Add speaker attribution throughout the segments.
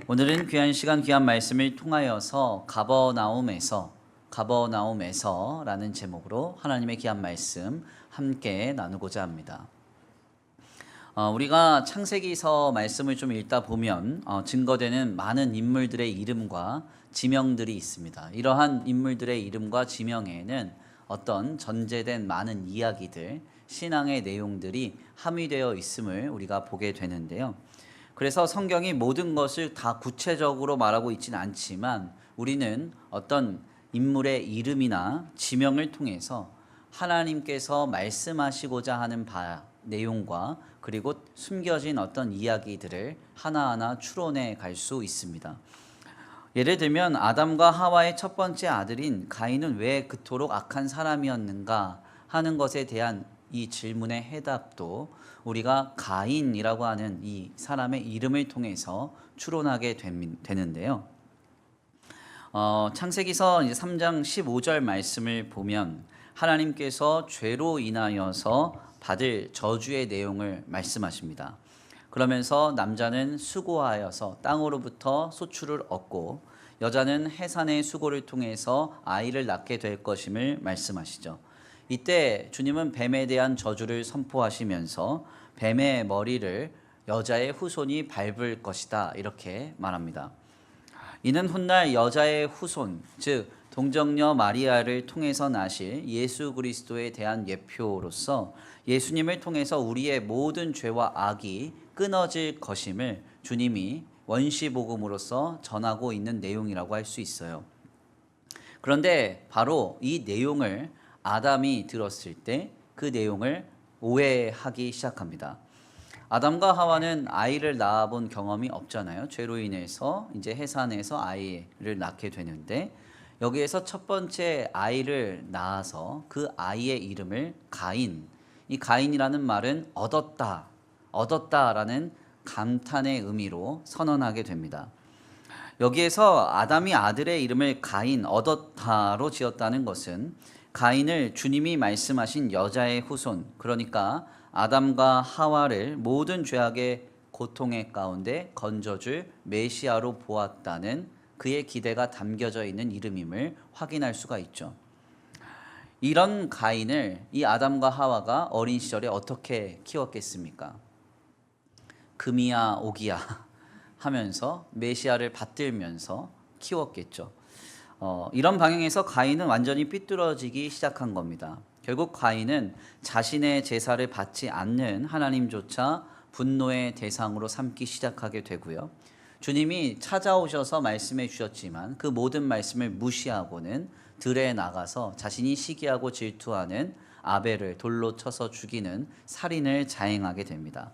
Speaker 1: 오늘은 귀한 시간 귀한 말씀을 통하여서 가버나움에서라는 제목으로 하나님의 귀한 말씀 함께 나누고자 합니다. 우리가 창세기서 말씀을 좀 읽다 보면 증거되는 많은 인물들의 이름과 지명들이 있습니다. 이러한 인물들의 이름과 지명에는 어떤 전제된 많은 이야기들, 신앙의 내용들이 함유되어 있음을 우리가 보게 되는데요. 그래서 성경이 모든 것을 다 구체적으로 말하고 있지는 않지만 우리는 어떤 인물의 이름이나 지명을 통해서 하나님께서 말씀하시고자 하는 내용과 그리고 숨겨진 어떤 이야기들을 하나하나 추론해 갈 수 있습니다. 예를 들면 아담과 하와의 첫 번째 아들인 가인은 왜 그토록 악한 사람이었는가 하는 것에 대한 이 질문의 해답도 우리가 가인이라고 하는 이 사람의 이름을 통해서 추론하게 되는데요. 창세기서 3장 15절 말씀을 보면 하나님께서 죄로 인하여서 받을 저주의 내용을 말씀하십니다. 그러면서 남자는 수고하여서 땅으로부터 소출을 얻고 여자는 해산의 수고를 통해서 아이를 낳게 될 것임을 말씀하시죠. 이때 주님은 뱀에 대한 저주를 선포하시면서 뱀의 머리를 여자의 후손이 밟을 것이다 이렇게 말합니다. 이는 훗날 여자의 후손, 즉 동정녀 마리아를 통해서 나실 예수 그리스도에 대한 예표로서 예수님을 통해서 우리의 모든 죄와 악이 끊어질 것임을 주님이 원시복음으로서 전하고 있는 내용이라고 할 수 있어요. 그런데 바로 이 내용을 아담이 들었을 때 그 내용을 오해하기 시작합니다. 아담과 하와는 아이를 낳아본 경험이 없잖아요. 죄로 인해서 이제 해산에서 아이를 낳게 되는데 여기에서 첫 번째 아이를 낳아서 그 아이의 이름을 가인, 이 가인이라는 말은 얻었다라는 감탄의 의미로 선언하게 됩니다. 여기에서 아담이 아들의 이름을 가인, 얻었다로 지었다는 것은 가인을 주님이 말씀하신 여자의 후손, 그러니까 아담과 하와를 모든 죄악의 고통의 가운데 건져줄 메시아로 보았다는 그의 기대가 담겨져 있는 이름임을 확인할 수가 있죠. 이런 가인을 이 아담과 하와가 어린 시절에 어떻게 키웠겠습니까? 금이야 오기야 하면서 메시아를 받들면서 키웠겠죠. 이런 방향에서 가인은 완전히 삐뚤어지기 시작한 겁니다. 결국 가인은 자신의 제사를 받지 않는 하나님조차 분노의 대상으로 삼기 시작하게 되고요. 주님이 찾아오셔서 말씀해 주셨지만 그 모든 말씀을 무시하고는 들에 나가서 자신이 시기하고 질투하는 아벨을 돌로 쳐서 죽이는 살인을 자행하게 됩니다.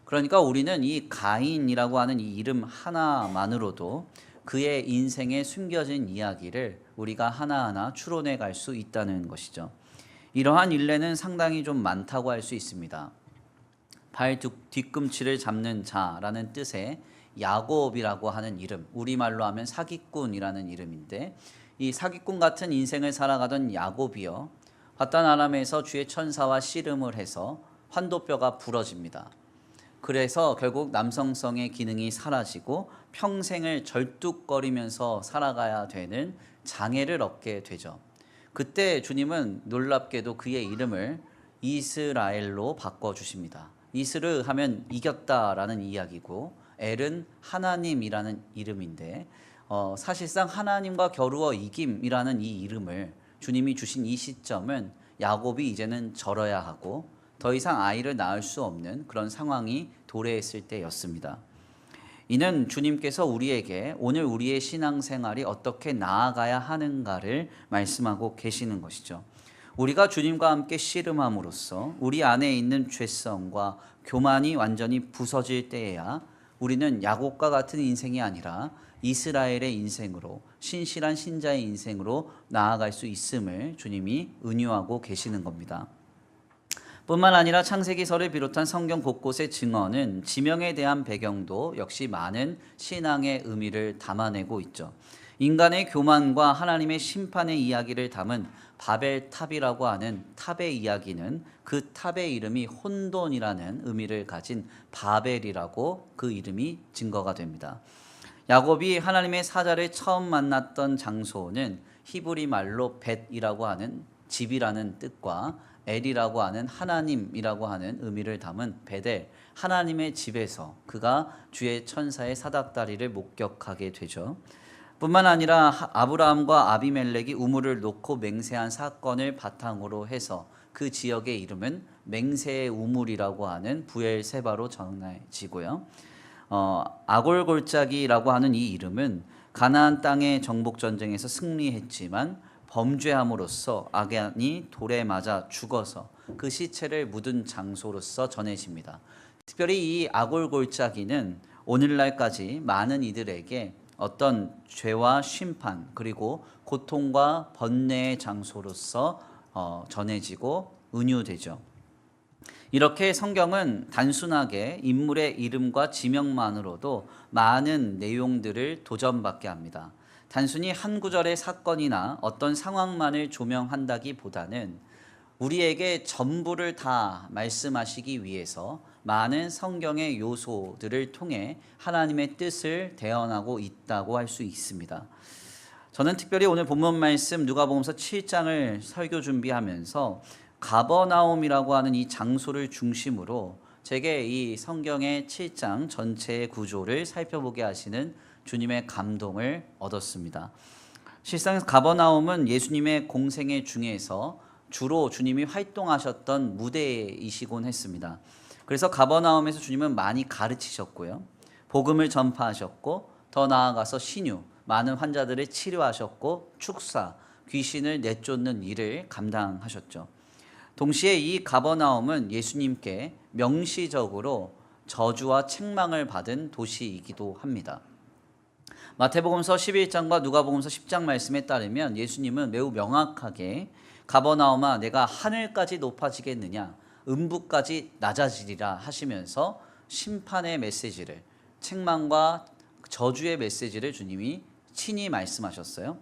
Speaker 1: 그러니까 우리는 이 가인이라고 하는 이 이름 하나만으로도 그의 인생에 숨겨진 이야기를 우리가 하나하나 추론해 갈 수 있다는 것이죠. 이러한 일례는 상당히 좀 많다고 할 수 있습니다. 발 뒤꿈치를 잡는 자라는 뜻의 야곱이라고 하는 이름, 우리말로 하면 사기꾼이라는 이름인데 이 사기꾼 같은 인생을 살아가던 야곱이요, 바단 아람에서 주의 천사와 씨름을 해서 환도뼈가 부러집니다. 그래서 결국 남성성의 기능이 사라지고 평생을 절뚝거리면서 살아가야 되는 장애를 얻게 되죠. 그때 주님은 놀랍게도 그의 이름을 이스라엘로 바꿔주십니다. 이스르 하면 이겼다라는 이야기고 엘은 하나님이라는 이름인데 사실상 하나님과 겨루어 이김이라는 이 이름을 주님이 주신 이 시점은 야곱이 이제는 절어야 하고 더 이상 아이를 낳을 수 없는 그런 상황이 도래했을 때였습니다. 이는 주님께서 우리에게 오늘 우리의 신앙생활이 어떻게 나아가야 하는가를 말씀하고 계시는 것이죠. 우리가 주님과 함께 씨름함으로써 우리 안에 있는 죄성과 교만이 완전히 부서질 때에야 우리는 야곱과 같은 인생이 아니라 이스라엘의 인생으로, 신실한 신자의 인생으로 나아갈 수 있음을 주님이 은유하고 계시는 겁니다. 뿐만 아니라 창세기서를 비롯한 성경 곳곳의 증언은 지명에 대한 배경도 역시 많은 신앙의 의미를 담아내고 있죠. 인간의 교만과 하나님의 심판의 이야기를 담은 바벨탑이라고 하는 탑의 이야기는 그 탑의 이름이 혼돈이라는 의미를 가진 바벨이라고 그 이름이 증거가 됩니다. 야곱이 하나님의 사자를 처음 만났던 장소는 히브리 말로 벳이라고 하는 집이라는 뜻과 엘이라고 하는 하나님이라고 하는 의미를 담은 베델, 하나님의 집에서 그가 주의 천사의 사닥다리를 목격하게 되죠. 뿐만 아니라 아브라함과 아비멜렉이 우물을 놓고 맹세한 사건을 바탕으로 해서 그 지역의 이름은 맹세의 우물이라고 하는 부엘세바로 전해지고요. 아골골짜기라고 하는 이 이름은 가나안 땅의 정복 전쟁에서 승리했지만 범죄함으로써 아간이 돌에 맞아 죽어서 그 시체를 묻은 장소로서 전해집니다. 특별히 이 아골골짜기는 오늘날까지 많은 이들에게 어떤 죄와 심판 그리고 고통과 번뇌의 장소로서 전해지고 은유되죠. 이렇게 성경은 단순하게 인물의 이름과 지명만으로도 많은 내용들을 도전받게 합니다. 단순히 한 구절의 사건이나 어떤 상황만을 조명한다기보다는 우리에게 전부를 다 말씀하시기 위해서 많은 성경의 요소들을 통해 하나님의 뜻을 대언하고 있다고 할 수 있습니다. 저는 특별히 오늘 본문 말씀 누가복음서 7장을 설교 준비하면서 가버나움이라고 하는 이 장소를 중심으로 제게 이 성경의 7장 전체의 구조를 살펴보게 하시는 주님의 감동을 얻었습니다. 실상 가버나움은 예수님의 공생애 중에서 주로 주님이 활동하셨던 무대이시곤 했습니다. 그래서 가버나움에서 주님은 많이 가르치셨고요. 복음을 전파하셨고 더 나아가서 신유, 많은 환자들을 치료하셨고 축사, 귀신을 내쫓는 일을 감당하셨죠. 동시에 이 가버나움은 예수님께 명시적으로 저주와 책망을 받은 도시이기도 합니다. 마태복음서 11장과 누가복음서 10장 말씀에 따르면 예수님은 매우 명확하게 가버나움아 내가 하늘까지 높아지겠느냐 음부까지 낮아지리라 하시면서 심판의 메시지를 책망과 저주의 메시지를 주님이 친히 말씀하셨어요.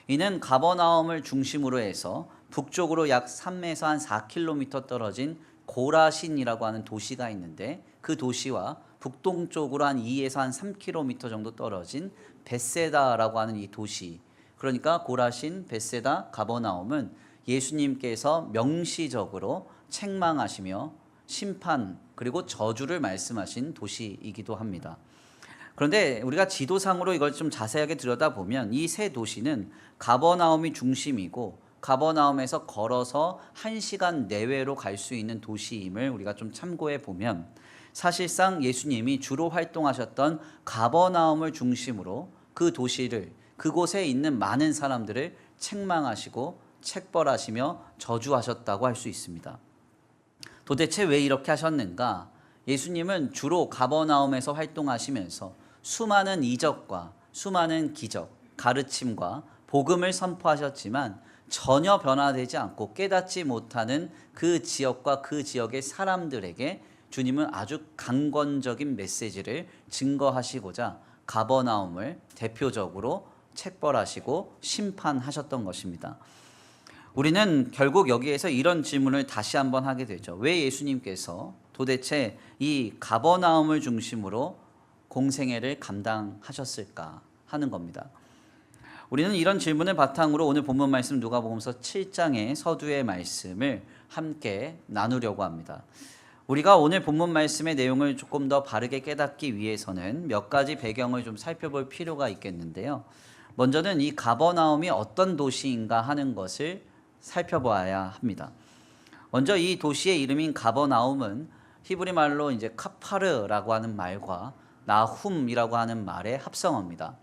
Speaker 1: 이는 가버나움을 중심으로 해서 북쪽으로 약 3에서 한 4km 떨어진 고라신이라고 하는 도시가 있는데 그 도시와 북동쪽으로 한 2에서 한 3km 정도 떨어진 벳세다라고 하는 이 도시, 그러니까 고라신, 벳세다, 가버나움은 예수님께서 명시적으로 책망하시며 심판 그리고 저주를 말씀하신 도시이기도 합니다. 그런데 우리가 지도상으로 이걸 좀 자세하게 들여다보면 이 세 도시는 가버나움이 중심이고 가버나움에서 걸어서 1시간 내외로 갈 수 있는 도시임을 우리가 좀 참고해 보면 사실상 예수님이 주로 활동하셨던 가버나움을 중심으로 그 도시를 그곳에 있는 많은 사람들을 책망하시고 책벌하시며 저주하셨다고 할 수 있습니다. 도대체 왜 이렇게 하셨는가? 예수님은 주로 가버나움에서 활동하시면서 수많은 이적과 수많은 기적, 가르침과 복음을 선포하셨지만 전혀 변화되지 않고 깨닫지 못하는 그 지역과 그 지역의 사람들에게 주님은 아주 강권적인 메시지를 증거하시고자 가버나움을 대표적으로 책벌하시고 심판하셨던 것입니다. 우리는 결국 여기에서 이런 질문을 다시 한번 하게 되죠. 왜 예수님께서 도대체 이 가버나움을 중심으로 공생애를 감당하셨을까 하는 겁니다. 우리는 이런 질문을 바탕으로 오늘 본문 말씀 누가복음서 7장의 서두의 말씀을 함께 나누려고 합니다. 우리가 오늘 본문 말씀의 내용을 조금 더 바르게 깨닫기 위해서는 몇 가지 배경을 좀 살펴볼 필요가 있겠는데요. 먼저는 이 가버나움이 어떤 도시인가 하는 것을 살펴봐야 합니다. 먼저 이 도시의 이름인 가버나움은 히브리 말로 이제 카파르라고 하는 말과 나훔이라고 하는 말의 합성어입니다.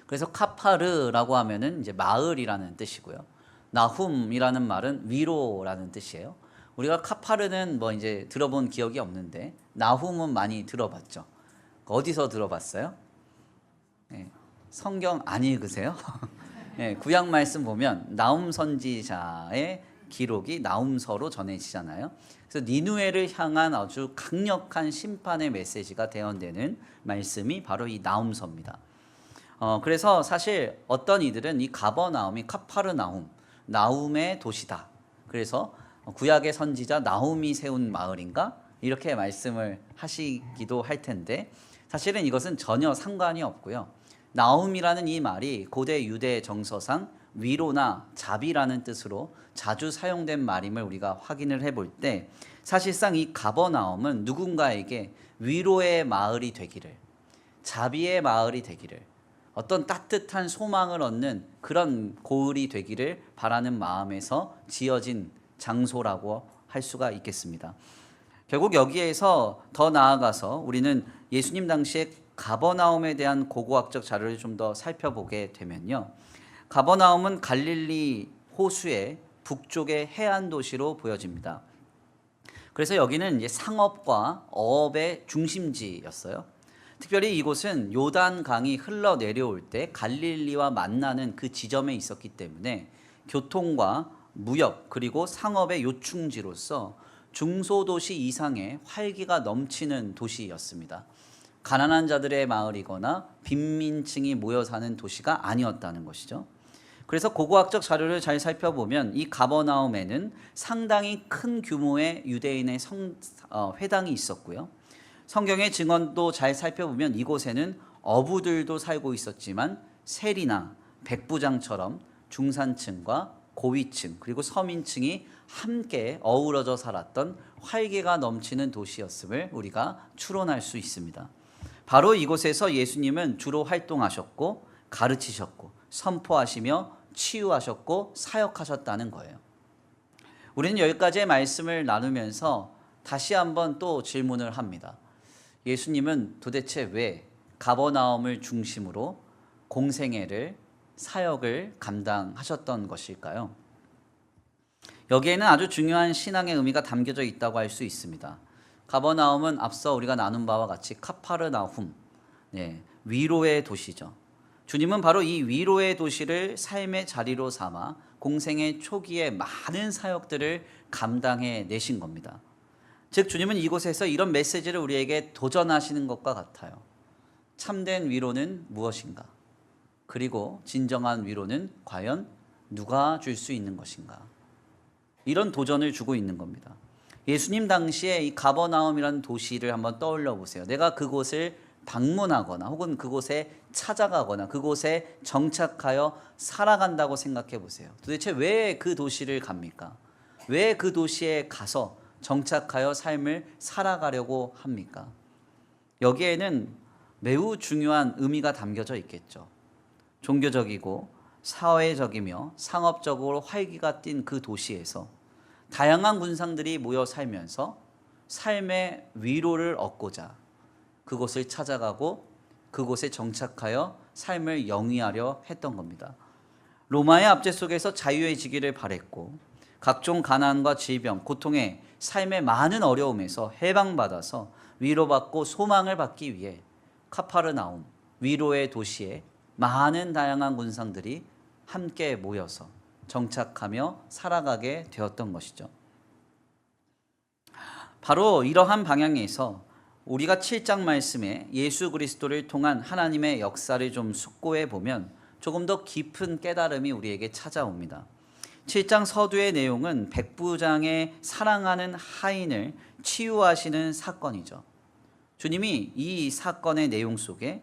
Speaker 1: 그래서 카파르라고 하면은 이제 마을이라는 뜻이고요. 나훔이라는 말은 위로라는 뜻이에요. 우리가 카파르는 뭐 이제 들어본 기억이 없는데 나훔은 많이 들어봤죠. 어디서 들어봤어요? 네, 성경 안 읽으세요? 네, 구약 말씀 보면 나훔 선지자의 기록이 나훔서로 전해지잖아요. 그래서 니누에를 향한 아주 강력한 심판의 메시지가 대언되는 말씀이 바로 이 나훔서입니다. 그래서 사실 어떤 이들은 이 가버나움이 카파르나움, 나훔의 도시다. 그래서 구약의 선지자 나훔이 세운 마을인가? 이렇게 말씀을 하시기도 할 텐데 사실은 이것은 전혀 상관이 없고요. 나움이라는 이 말이 고대 유대 정서상 위로나 자비라는 뜻으로 자주 사용된 말임을 우리가 확인을 해볼 때 사실상 이 가버나움은 누군가에게 위로의 마을이 되기를, 자비의 마을이 되기를, 어떤 따뜻한 소망을 얻는 그런 고을이 되기를 바라는 마음에서 지어진 장소라고 할 수가 있겠습니다. 결국 여기에서 더 나아가서 우리는 예수님 당시에 가버나움에 대한 고고학적 자료를 좀 더 살펴보게 되면요. 가버나움은 갈릴리 호수의 북쪽의 해안 도시로 보여집니다. 그래서 여기는 이제 상업과 어업의 중심지였어요. 특별히 이곳은 요단 강이 흘러내려올 때 갈릴리와 만나는 그 지점에 있었기 때문에 교통과 무역 그리고 상업의 요충지로서 중소도시 이상의 활기가 넘치는 도시였습니다. 가난한 자들의 마을이거나 빈민층이 모여 사는 도시가 아니었다는 것이죠. 그래서 고고학적 자료를 잘 살펴보면 이 가버나움에는 상당히 큰 규모의 유대인의 회당이 있었고요. 성경의 증언도 잘 살펴보면 이곳에는 어부들도 살고 있었지만 세리나 백부장처럼 중산층과 고위층 그리고 서민층이 함께 어우러져 살았던 활기가 넘치는 도시였음을 우리가 추론할 수 있습니다. 바로 이곳에서 예수님은 주로 활동하셨고 가르치셨고 선포하시며 치유하셨고 사역하셨다는 거예요. 우리는 여기까지의 말씀을 나누면서 다시 한번 또 질문을 합니다. 예수님은 도대체 왜 가버나움을 중심으로 공생애를 사역을 감당하셨던 것일까요? 여기에는 아주 중요한 신앙의 의미가 담겨져 있다고 할 수 있습니다. 가버나움은 앞서 우리가 나눈 바와 같이 카파르나훔, 위로의 도시죠. 주님은 바로 이 위로의 도시를 삶의 자리로 삼아 공생의 초기에 많은 사역들을 감당해 내신 겁니다. 즉 주님은 이곳에서 이런 메시지를 우리에게 도전하시는 것과 같아요. 참된 위로는 무엇인가? 그리고 진정한 위로는 과연 누가 줄 수 있는 것인가? 이런 도전을 주고 있는 겁니다. 예수님 당시에 이 가버나움이라는 도시를 한번 떠올려 보세요. 내가 그곳을 방문하거나 혹은 그곳에 찾아가거나 그곳에 정착하여 살아간다고 생각해 보세요. 도대체 왜 그 도시를 갑니까? 왜 그 도시에 가서 정착하여 삶을 살아가려고 합니까? 여기에는 매우 중요한 의미가 담겨져 있겠죠. 종교적이고 사회적이며 상업적으로 활기가 띈 그 도시에서 다양한 군상들이 모여 살면서 삶의 위로를 얻고자 그곳을 찾아가고 그곳에 정착하여 삶을 영위하려 했던 겁니다. 로마의 압제 속에서 자유해지기를 바랬고 각종 가난과 질병, 고통에 삶의 많은 어려움에서 해방받아서 위로받고 소망을 받기 위해 카파르나움, 위로의 도시에 많은 다양한 군상들이 함께 모여서 정착하며 살아가게 되었던 것이죠. 바로 이러한 방향에서 우리가 7장 말씀에 예수 그리스도를 통한 하나님의 역사를 좀 숙고해 보면 조금 더 깊은 깨달음이 우리에게 찾아옵니다. 7장 서두의 내용은 백부장의 사랑하는 하인을 치유하시는 사건이죠. 주님이 이 사건의 내용 속에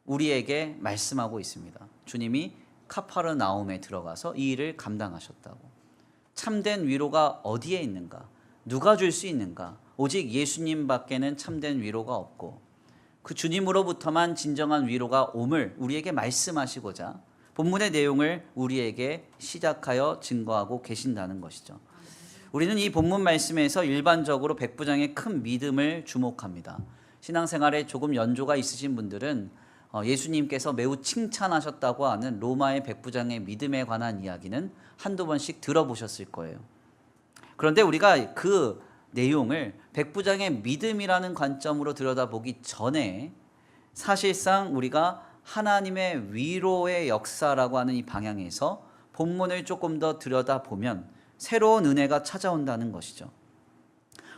Speaker 1: 우리에게 말씀하고 있습니다. 주님이 카파르나움에 들어가서 이 일을 감당하셨다고. 참된 위로가 어디에 있는가? 누가 줄 수 있는가? 오직 예수님밖에는 참된 위로가 없고 그 주님으로부터만 진정한 위로가 옴을 우리에게 말씀하시고자 본문의 내용을 우리에게 시작하여 증거하고 계신다는 것이죠. 우리는 이 본문 말씀에서 일반적으로 백부장의 큰 믿음을 주목합니다. 신앙생활에 조금 연조가 있으신 분들은 예수님께서 매우 칭찬하셨다고 하는 로마의 백부장의 믿음에 관한 이야기는 한두 번씩 들어보셨을 거예요. 그런데 우리가 그 내용을 백부장의 믿음이라는 관점으로 들여다보기 전에 사실상 우리가 하나님의 위로의 역사라고 하는 이 방향에서 본문을 조금 더 들여다보면 새로운 은혜가 찾아온다는 것이죠.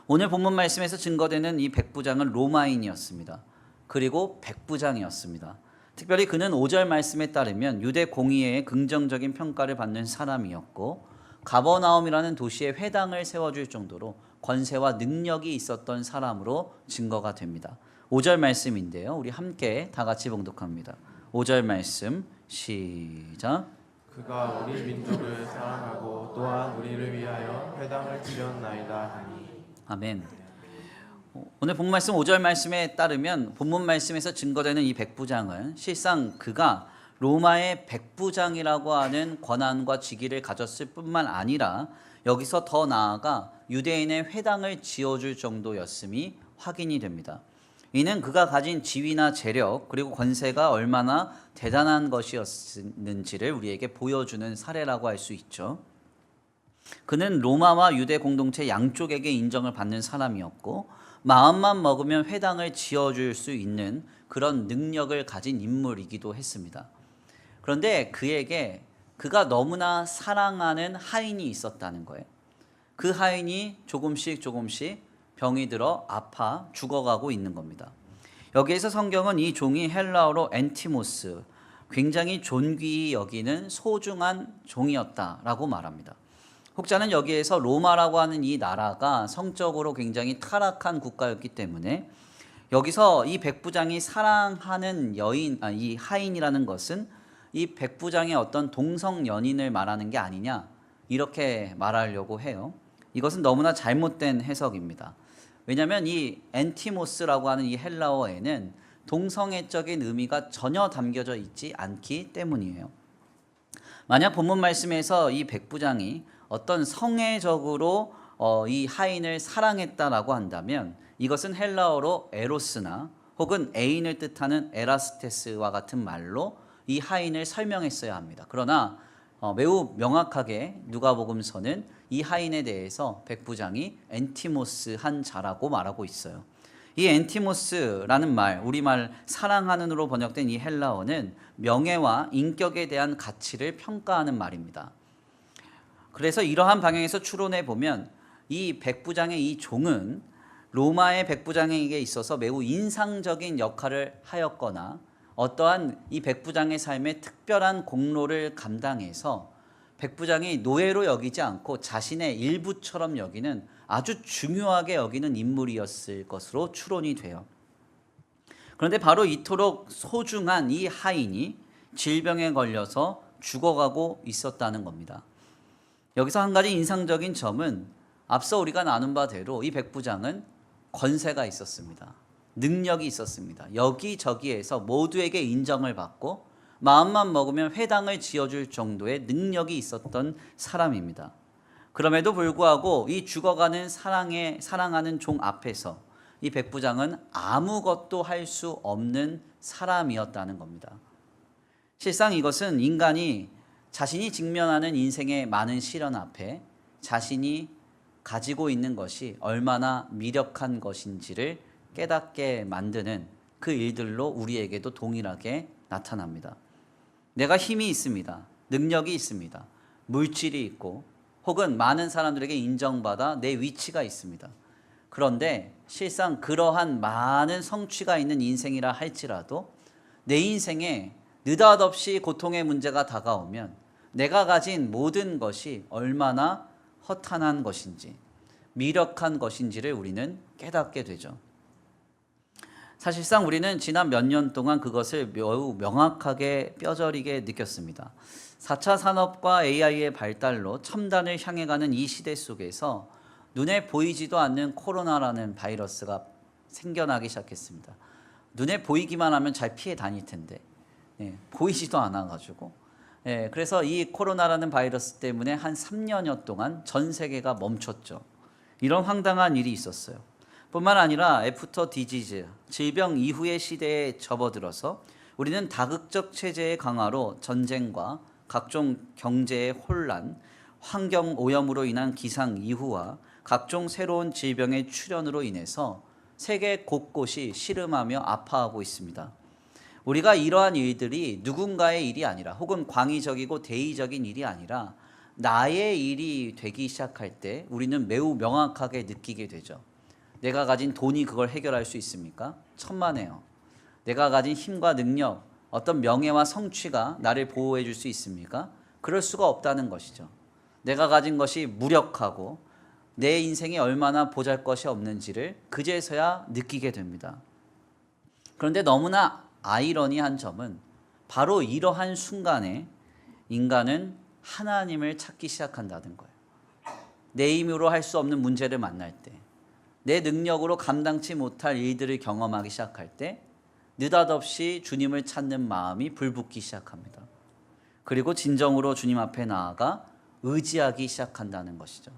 Speaker 1: 오늘 본문 말씀에서 증거되는 이 백부장은 로마인이었습니다. 그리고 백부장이었습니다. 특별히 그는 5절 말씀에 따르면 유대 공의회의 긍정적인 평가를 받는 사람이었고 가버나움이라는 도시에 회당을 세워줄 정도로 권세와 능력이 있었던 사람으로 증거가 됩니다. 5절 말씀인데요. 우리 함께 다 같이 봉독합니다. 5절 말씀 시작.
Speaker 2: 그가 우리 민족을 사랑하고 또한 우리를 위하여 회당을 지었나이다 하니.
Speaker 1: 아멘. 오늘 본 말씀 5절 말씀에 따르면 본문 말씀에서 증거되는 이 백부장은 실상 그가 로마의 백부장이라고 하는 권한과 직위를 가졌을 뿐만 아니라 여기서 더 나아가 유대인의 회당을 지어줄 정도였음이 확인이 됩니다. 이는 그가 가진 지위나 재력 그리고 권세가 얼마나 대단한 것이었는지를 우리에게 보여주는 사례라고 할 수 있죠. 그는 로마와 유대 공동체 양쪽에게 인정을 받는 사람이었고 마음만 먹으면 회당을 지어줄 수 있는 그런 능력을 가진 인물이기도 했습니다. 그런데 그에게 그가 너무나 사랑하는 하인이 있었다는 거예요. 그 하인이 조금씩 병이 들어 아파 죽어가고 있는 겁니다. 여기에서 성경은 이 종이 헬라어로 엔티모스, 굉장히 존귀히 여기는 소중한 종이었다라고 말합니다. 혹자는 여기에서 로마라고 하는 이 나라가 성적으로 굉장히 타락한 국가였기 때문에 여기서 이 백부장이 사랑하는 이 하인이라는 것은 이 백부장의 어떤 동성 연인을 말하는 게 아니냐 이렇게 말하려고 해요. 이것은 너무나 잘못된 해석입니다. 왜냐하면 이 엔티모스라고 하는 이 헬라어에는 동성애적인 의미가 전혀 담겨져 있지 않기 때문이에요. 만약 본문 말씀에서 이 백부장이 어떤 성애적으로 이 하인을 사랑했다라고 한다면 이것은 헬라어로 에로스나 혹은 애인을 뜻하는 에라스테스와 같은 말로 이 하인을 설명했어야 합니다. 그러나 매우 명확하게 누가복음서는 이 하인에 대해서 백부장이 엔티모스한 자라고 말하고 있어요. 이 엔티모스라는 말, 우리말 사랑하는으로 번역된 이 헬라어는 명예와 인격에 대한 가치를 평가하는 말입니다. 그래서 이러한 방향에서 추론해 보면 이 백부장의 이 종은 로마의 백부장에게 있어서 매우 인상적인 역할을 하였거나 어떠한 이 백부장의 삶에 특별한 공로를 감당해서 백부장이 노예로 여기지 않고 자신의 일부처럼 여기는 아주 중요하게 여기는 인물이었을 것으로 추론이 돼요. 그런데 바로 이토록 소중한 이 하인이 질병에 걸려서 죽어가고 있었다는 겁니다. 여기서 한 가지 인상적인 점은 앞서 우리가 나눈 바대로 이 백부장은 권세가 있었습니다. 능력이 있었습니다. 여기저기에서 모두에게 인정을 받고 마음만 먹으면 회당을 지어줄 정도의 능력이 있었던 사람입니다. 그럼에도 불구하고 이 죽어가는 사랑하는 종 앞에서 이 백부장은 아무것도 할 수 없는 사람이었다는 겁니다. 실상 이것은 인간이 자신이 직면하는 인생의 많은 시련 앞에 자신이 가지고 있는 것이 얼마나 미력한 것인지를 깨닫게 만드는 그 일들로 우리에게도 동일하게 나타납니다. 내가 힘이 있습니다. 능력이 있습니다. 물질이 있고 혹은 많은 사람들에게 인정받아 내 위치가 있습니다. 그런데 실상 그러한 많은 성취가 있는 인생이라 할지라도 내 인생에 느닷없이 고통의 문제가 다가오면 내가 가진 모든 것이 얼마나 허탄한 것인지 미력한 것인지를 우리는 깨닫게 되죠. 사실상 우리는 지난 몇 년 동안 그것을 매우 명확하게 뼈저리게 느꼈습니다. 4차 산업과 AI의 발달로 첨단을 향해 가는 이 시대 속에서 눈에 보이지도 않는 코로나라는 바이러스가 생겨나기 시작했습니다. 눈에 보이기만 하면 잘 피해 다닐 텐데 보이지도 않아가지고 그래서 이 코로나라는 바이러스 때문에 한 3년여 동안 전 세계가 멈췄죠. 이런 황당한 일이 있었어요. 뿐만 아니라 애프터 디지즈, 질병 이후의 시대에 접어들어서 우리는 다극적 체제의 강화로 전쟁과 각종 경제의 혼란, 환경 오염으로 인한 기상 이후와 각종 새로운 질병의 출현으로 인해서 세계 곳곳이 시름하며 아파하고 있습니다. 우리가 이러한 일들이 누군가의 일이 아니라 혹은 광의적이고 대의적인 일이 아니라 나의 일이 되기 시작할 때 우리는 매우 명확하게 느끼게 되죠. 내가 가진 돈이 그걸 해결할 수 있습니까? 천만에요. 내가 가진 힘과 능력, 어떤 명예와 성취가 나를 보호해 줄 수 있습니까? 그럴 수가 없다는 것이죠. 내가 가진 것이 무력하고 내 인생이 얼마나 보잘것이 없는지를 그제서야 느끼게 됩니다. 그런데 너무나 아이러니한 점은 바로 이러한 순간에 인간은 하나님을 찾기 시작한다는 거예요. 내 힘으로 할 수 없는 문제를 만날 때, 내 능력으로 감당치 못할 일들을 경험하기 시작할 때 느닷없이 주님을 찾는 마음이 불붙기 시작합니다. 그리고 진정으로 주님 앞에 나아가 의지하기 시작한다는 것이죠.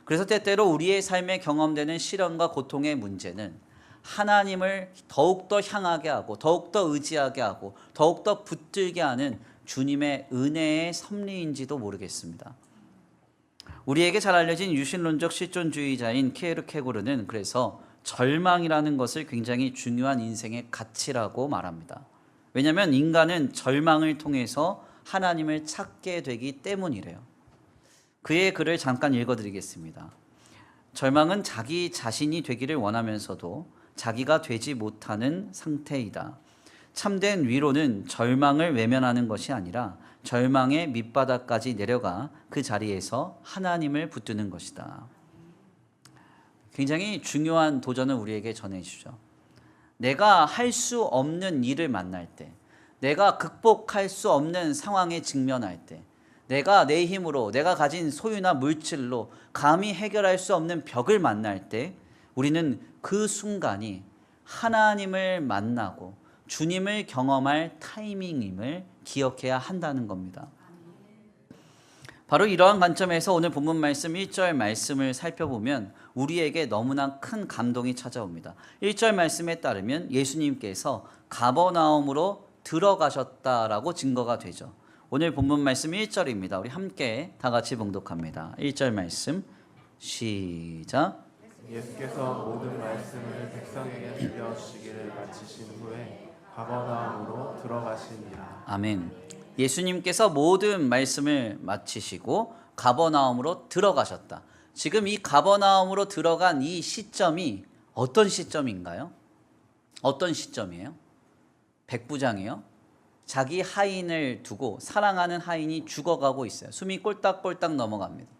Speaker 1: 그래서 때때로 우리의 삶에 경험되는 시련과 고통의 문제는 하나님을 더욱더 향하게 하고 더욱더 의지하게 하고 더욱더 붙들게 하는 주님의 은혜의 섭리인지도 모르겠습니다. 우리에게 잘 알려진 유신론적 실존주의자인 키에르케고르는 그래서 절망이라는 것을 굉장히 중요한 인생의 가치라고 말합니다. 왜냐하면 인간은 절망을 통해서 하나님을 찾게 되기 때문이래요. 그의 글을 잠깐 읽어드리겠습니다. 절망은 자기 자신이 되기를 원하면서도 자기가 되지 못하는 상태이다. 참된 위로는 절망을 외면하는 것이 아니라 절망의 밑바닥까지 내려가 그 자리에서 하나님을 붙드는 것이다. 굉장히 중요한 도전을 우리에게 전해주죠. 내가 할 수 없는 일을 만날 때, 내가 극복할 수 없는 상황에 직면할 때, 내가 내 힘으로, 내가 가진 소유나 물질로 감히 해결할 수 없는 벽을 만날 때 우리는 그 순간이 하나님을 만나고 주님을 경험할 타이밍임을 기억해야 한다는 겁니다. 바로 이러한 관점에서 오늘 본문 말씀 1절 말씀을 살펴보면 우리에게 너무나 큰 감동이 찾아옵니다. 1절 말씀에 따르면 예수님께서 가버나움으로 들어가셨다라고 증거가 되죠. 오늘 본문 말씀 1절입니다. 우리 함께 다 같이 봉독합니다. 1절 말씀 시작.
Speaker 2: 예수께서 모든 말씀을 백성에게 들려주시기를 마치신 후에 가버나움으로 들어가시니라.
Speaker 1: 아멘. 예수님께서 모든 말씀을 마치시고 가버나움으로 들어가셨다. 지금 이 가버나움으로 들어간 이 시점이 어떤 시점인가요? 어떤 시점이에요? 백부장이요. 자기 하인을 두고 사랑하는 하인이 죽어가고 있어요. 숨이 꼴딱꼴딱 넘어갑니다.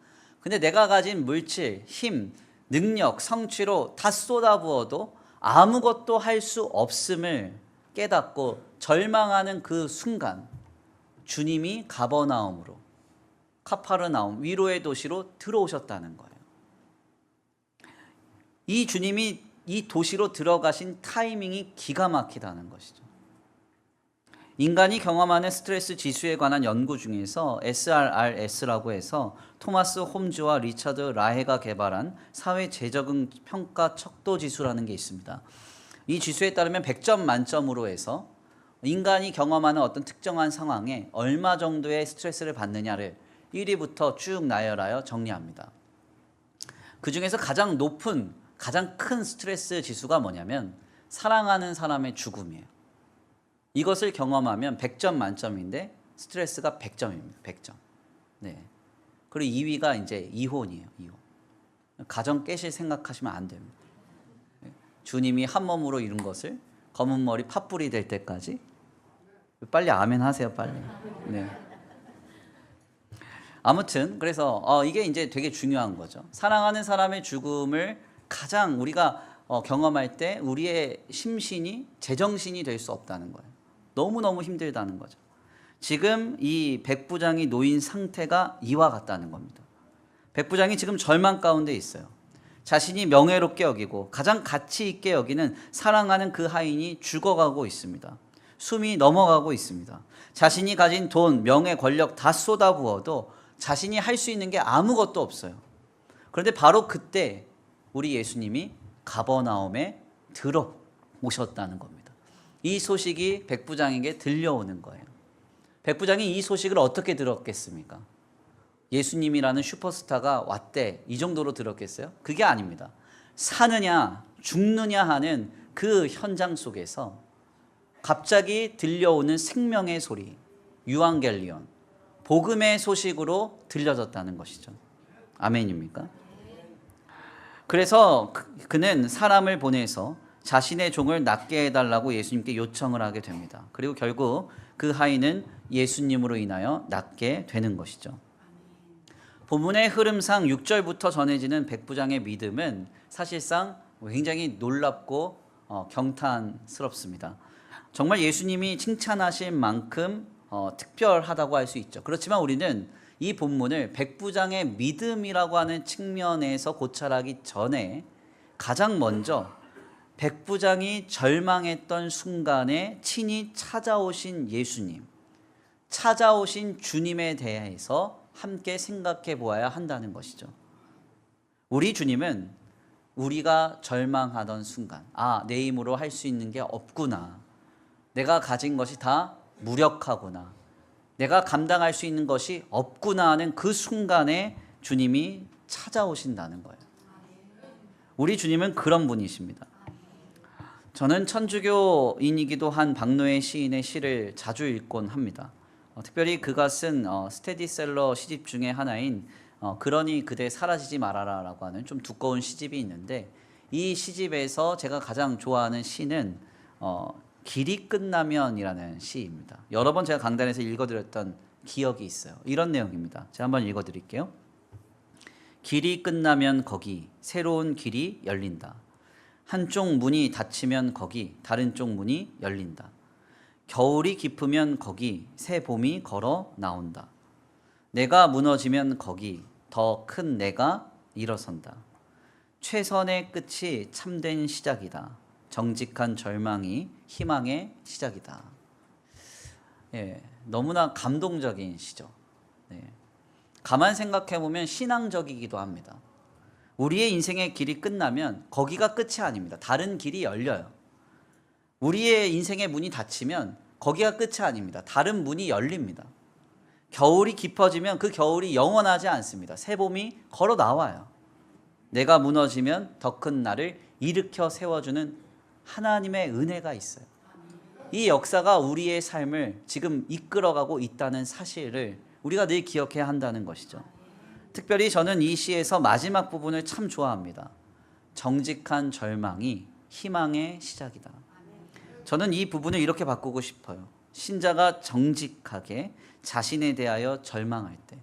Speaker 1: 근데 내가 가진 물질, 힘, 능력, 성취로 다 쏟아부어도 아무것도 할 수 없음을 깨닫고 절망하는 그 순간 주님이 가버나움으로, 카파르나움, 위로의 도시로 들어오셨다는 거예요. 이 주님이 이 도시로 들어가신 타이밍이 기가 막히다는 것이죠. 인간이 경험하는 스트레스 지수에 관한 연구 중에서 SRRS라고 해서 토마스 홈즈와 리처드 라헤가 개발한 사회 재적응 평가 척도 지수라는 게 있습니다. 이 지수에 따르면 100점 만점으로 해서 인간이 경험하는 어떤 특정한 상황에 얼마 정도의 스트레스를 받느냐를 1위부터 쭉 나열하여 정리합니다. 그 중에서 가장 높은, 가장 큰 스트레스 지수가 뭐냐면 사랑하는 사람의 죽음이에요. 이것을 경험하면 100점 만점인데 스트레스가 100점입니다. 100점. 네. 그리고 2위가 이제 이혼이에요. 이혼. 가정 깨실 생각하시면 안 됩니다. 주님이 한 몸으로 이룬 것을 검은 머리 팥불이 될 때까지 빨리 아멘 하세요. 빨리. 네. 아무튼 그래서 이게 이제 되게 중요한 거죠. 사랑하는 사람의 죽음을 가장 우리가 경험할 때 우리의 심신이 제정신이 될 수 없다는 거예요. 너무너무 힘들다는 거죠. 지금 이 백부장이 놓인 상태가 이와 같다는 겁니다. 백부장이 지금 절망 가운데 있어요. 자신이 명예롭게 여기고 가장 가치 있게 여기는 사랑하는 그 하인이 죽어가고 있습니다. 숨이 넘어가고 있습니다. 자신이 가진 돈, 명예, 권력 다 쏟아부어도 자신이 할 수 있는 게 아무것도 없어요. 그런데 바로 그때 우리 예수님이 가버나움에 들어오셨다는 겁니다. 이 소식이 백부장에게 들려오는 거예요. 백부장이 이 소식을 어떻게 들었겠습니까? 예수님이라는 슈퍼스타가 왔대, 이 정도로 들었겠어요? 그게 아닙니다. 사느냐 죽느냐 하는 그 현장 속에서 갑자기 들려오는 생명의 소리, 유앙겔리온, 복음의 소식으로 들려졌다는 것이죠. 아멘입니까? 그래서 그는 사람을 보내서 자신의 종을 낫게 해달라고 예수님께 요청을 하게 됩니다. 그리고 결국 그 하인은 예수님으로 인하여 낫게 되는 것이죠. 본문의 흐름상 6절부터 전해지는 백부장의 믿음은 사실상 굉장히 놀랍고 경탄스럽습니다. 정말 예수님이 칭찬하신 만큼 특별하다고 할 수 있죠. 그렇지만 우리는 이 본문을 백부장의 믿음이라고 하는 측면에서 고찰하기 전에 가장 먼저 백부장이 절망했던 순간에 친히 찾아오신 예수님, 찾아오신 주님에 대해서 함께 생각해 보아야 한다는 것이죠. 우리 주님은 우리가 절망하던 순간, 내 힘으로 할 수 있는 게 없구나, 내가 가진 것이 다 무력하구나, 내가 감당할 수 있는 것이 없구나 하는 그 순간에 주님이 찾아오신다는 거예요. 우리 주님은 그런 분이십니다. 저는 천주교인이기도 한 박노해 시인의 시를 자주 읽곤 합니다. 특별히 그가 쓴 스테디셀러 시집 중에 하나인 그러니 그대 사라지지 말아라 라고 하는 좀 두꺼운 시집이 있는데, 이 시집에서 제가 가장 좋아하는 시는 길이 끝나면이라는 시입니다. 여러 번 제가 강단에서 읽어드렸던 기억이 있어요. 이런 내용입니다. 제가 한번 읽어드릴게요. 길이 끝나면 거기 새로운 길이 열린다. 한쪽 문이 닫히면 거기 다른 쪽 문이 열린다. 겨울이 깊으면 거기 새 봄이 걸어 나온다. 내가 무너지면 거기 더 큰 내가 일어선다. 최선의 끝이 참된 시작이다. 정직한 절망이 희망의 시작이다. 너무나 감동적인 시죠. 가만 생각해 보면 신앙적이기도 합니다. 우리의 인생의 길이 끝나면 거기가 끝이 아닙니다. 다른 길이 열려요. 우리의 인생의 문이 닫히면 거기가 끝이 아닙니다. 다른 문이 열립니다. 겨울이 깊어지면 그 겨울이 영원하지 않습니다. 새 봄이 걸어 나와요. 내가 무너지면 더 큰 나를 일으켜 세워주는 하나님의 은혜가 있어요. 이 역사가 우리의 삶을 지금 이끌어가고 있다는 사실을 우리가 늘 기억해야 한다는 것이죠. 특별히 저는 이 시에서 마지막 부분을 참 좋아합니다. 정직한 절망이 희망의 시작이다. 저는 이 부분을 이렇게 바꾸고 싶어요. 신자가 정직하게 자신에 대하여 절망할 때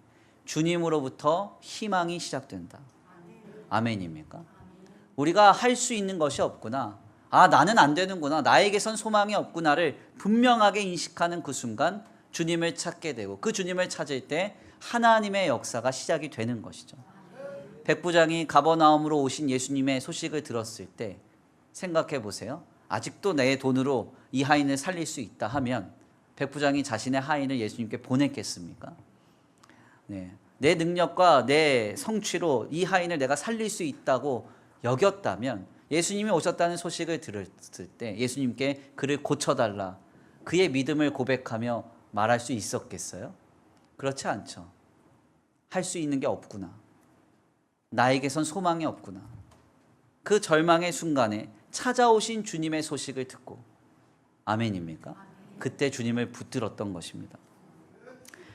Speaker 1: 주님으로부터 희망이 시작된다. 아멘입니까? 우리가 할 수 있는 것이 없구나, 나는 안 되는구나, 나에게선 소망이 없구나를 분명하게 인식하는 그 순간 주님을 찾게 되고, 그 주님을 찾을 때 하나님의 역사가 시작이 되는 것이죠. 백부장이 가버나움으로 오신 예수님의 소식을 들었을 때 생각해 보세요. 아직도 내 돈으로 이 하인을 살릴 수 있다 하면 백부장이 자신의 하인을 예수님께 보냈겠습니까? 내 능력과 내 성취로 이 하인을 내가 살릴 수 있다고 여겼다면 예수님이 오셨다는 소식을 들었을 때 예수님께 그를 고쳐달라, 그의 믿음을 고백하며 말할 수 있었겠어요? 그렇지 않죠. 할 수 있는 게 없구나, 나에게선 소망이 없구나. 그 절망의 순간에 찾아오신 주님의 소식을 듣고, 아멘입니까? 그때 주님을 붙들었던 것입니다.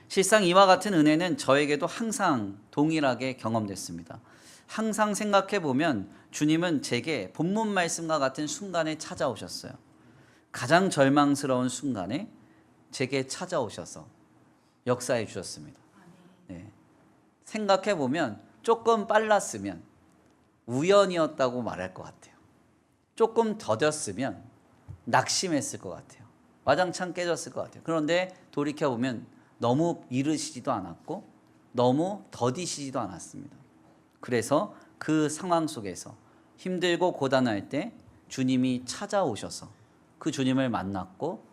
Speaker 1: 실상 이와 같은 은혜는 저에게도 항상 동일하게 경험됐습니다. 항상 생각해 보면 주님은 제게 본문 말씀과 같은 순간에 찾아오셨어요. 가장 절망스러운 순간에 제게 찾아오셔서 역사해 주셨습니다. 생각해 보면 조금 빨랐으면 우연이었다고 말할 것 같아요. 조금 더뎠으면 낙심했을 것 같아요. 와장창 깨졌을 것 같아요. 그런데 돌이켜 보면 너무 이르시지도 않았고 너무 더디시지도 않았습니다. 그래서 그 상황 속에서 힘들고 고단할 때 주님이 찾아오셔서 그 주님을 만났고